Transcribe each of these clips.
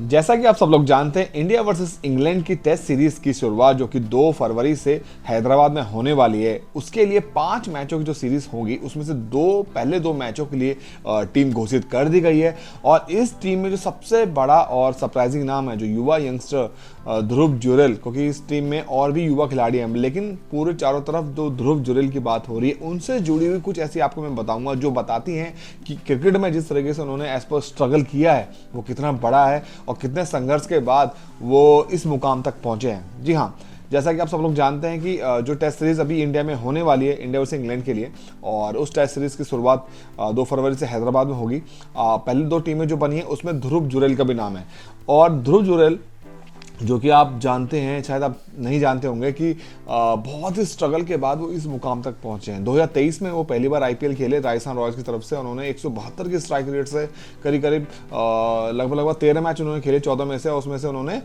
जैसा कि आप सब लोग जानते हैं, इंडिया वर्सेस इंग्लैंड की टेस्ट सीरीज की शुरुआत जो कि 2 फरवरी से हैदराबाद में होने वाली है, उसके लिए 5 मैचों की जो सीरीज होगी उसमें से पहले दो मैचों के लिए टीम घोषित कर दी गई है। और इस टीम में जो सबसे बड़ा और सरप्राइजिंग नाम है, जो युवा यंगस्टर ध्रुव जुरेल, क्योंकि इस टीम में और भी युवा खिलाड़ी हैं, लेकिन पूरे चारों तरफ जो ध्रुव जुरेल की बात हो रही है, उनसे जुड़ी हुई कुछ ऐसी आपको मैं बताऊंगा जो बताती हैं कि क्रिकेट में जिस तरीके से उन्होंने एज पर स्ट्रगल किया है वो कितना बड़ा है और कितने संघर्ष के बाद वो इस मुकाम तक पहुंचे हैं। जी हाँ, जैसा कि आप सब लोग जानते हैं कि जो टेस्ट सीरीज अभी इंडिया में होने वाली है, इंडिया वर्सेस इंग्लैंड के लिए, और उस टेस्ट सीरीज की शुरुआत 2 फरवरी से हैदराबाद में होगी। पहले 2 टीमें जो बनी है उसमें ध्रुव जुरेल का भी नाम है। और ध्रुव जुरेल, जो कि आप जानते हैं, शायद आप नहीं जानते होंगे कि बहुत ही स्ट्रगल के बाद वो इस मुकाम तक पहुंचे हैं। 2023 में वो पहली बार आईपीएल खेले राजस्थान रॉयल्स की तरफ से। उन्होंने 172 की स्ट्राइक रेट से करीब लगभग 13 मैच उन्होंने खेले 14 में से, और उसमें से उन्होंने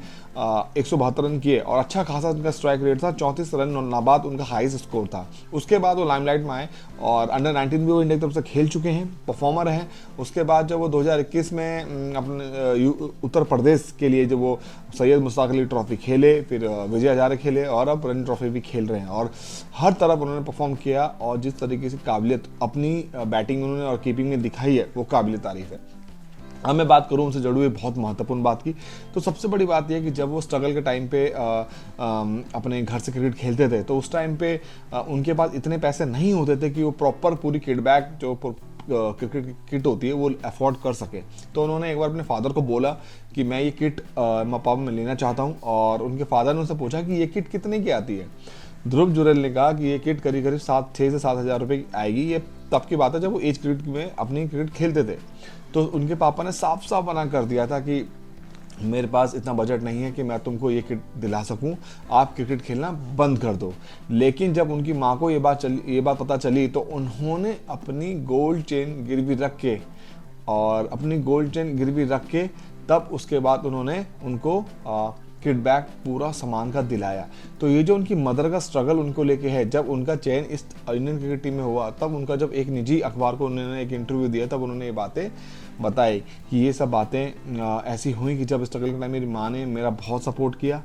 172 रन किए और अच्छा खासा उनका स्ट्राइक रेट था। 34 रन नाबाद उनका हाईएस्ट स्कोर था। उसके बाद वो लाइमलाइट में आए और अंडर 19 भी वो इंडिया की तरफ से खेल चुके हैं, परफॉर्मर हैं। उसके बाद जब वो 2021 में अपने उत्तर प्रदेश के लिए जब वो सैयद मुश्ताक अली ट्रॉफी खेले, फिर विजय हजारे खेले और अब रणजी ट्रॉफी भी खेल रहे हैं, और हर तरफ उन्होंने परफॉर्म किया। और जिस तरीके से काबिलियत अपनी बैटिंग उन्होंने और कीपिंग में दिखाई है, वो काबिल तारीफ है। अब मैं बात करूं उनसे जुड़ी हुई बहुत महत्वपूर्ण बात की, तो सबसे बड़ी बात यह है कि जब वो स्ट्रगल के टाइम पे अपने घर से क्रिकेट खेलते थे, तो उस टाइम पे उनके पास इतने पैसे नहीं होते थे कि वो प्रॉपर पूरी किट बैग जो क्रिकेट की किट होती है वो अफोर्ड कर सके। तो उन्होंने एक बार अपने फादर को बोला कि मैं ये किट पापा में लेना चाहता हूँ, और उनके फादर ने उनसे पूछा कि ये किट कितने की आती है। ध्रुव जुरेल ने कहा कि ये किट करीब 6 से 7 हज़ार रुपये की आएगी। ये तब की बात है जब वो एज क्रिकेट में अपनी क्रिकेट खेलते थे। तो उनके पापा ने साफ साफ मना कर दिया था कि मेरे पास इतना बजट नहीं है कि मैं तुमको ये किट दिला सकूं, आप क्रिकेट खेलना बंद कर दो। लेकिन जब उनकी माँ को ये बात पता चली, तो उन्होंने अपनी गोल्ड चेन गिरवी रख के तब उसके बाद उन्होंने उनको किट बैग पूरा सामान का दिलाया। तो ये जो उनकी मदर का स्ट्रगल उनको लेके है, जब उनका चयन इस इंडियन क्रिकेट टीम में हुआ, तब उनका जब एक निजी अखबार को उन्होंने एक इंटरव्यू दिया, तब उन्होंने ये बातें बताई कि ये सब बातें ऐसी हुई कि जब स्ट्रगल के टाइम मेरी माँ ने मेरा बहुत सपोर्ट किया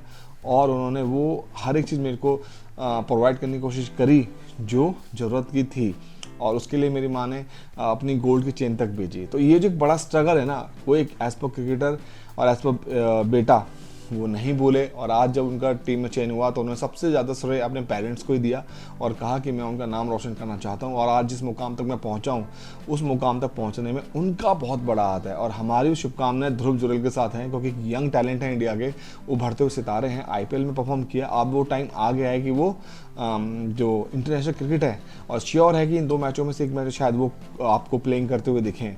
और उन्होंने वो हर एक चीज़ मेरे को प्रोवाइड करने की कोशिश करी जो ज़रूरत की थी, और उसके लिए मेरी माँ ने अपनी गोल्ड की चेन तक भेजी। तो ये जो एक बड़ा स्ट्रगल है ना, वो एक एज पर क्रिकेटर और एज पर बेटा वो नहीं बोले। और आज जब उनका टीम में चयन हुआ, तो उन्होंने सबसे ज़्यादा श्रेय अपने पेरेंट्स को ही दिया और कहा कि मैं उनका नाम रोशन करना चाहता हूँ, और आज जिस मुकाम तक मैं पहुँचा हूँ, उस मुकाम तक पहुँचने में उनका बहुत बड़ा हाथ है। और हमारी शुभकामनाएं ध्रुव जुरेल के साथ हैं, क्योंकि यंग टैलेंट है, इंडिया के उभरते हुए सितारे हैं, आईपीएल में परफॉर्म किया। अब वो टाइम आ गया है कि वो जो इंटरनेशनल क्रिकेट है, और श्योर है कि इन 2 मैचों में से एक मैच शायद वो आपको प्लेइंग करते हुए दिखें।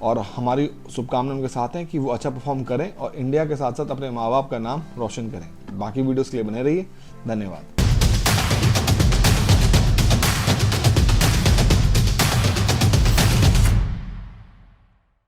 और हमारी शुभकामनाएं उनके साथ हैं कि वो अच्छा परफॉर्म करें और इंडिया के साथ साथ अपने माँ बाप का नाम रोशन करें। बाकी वीडियोस के लिए बने रहिए। धन्यवाद।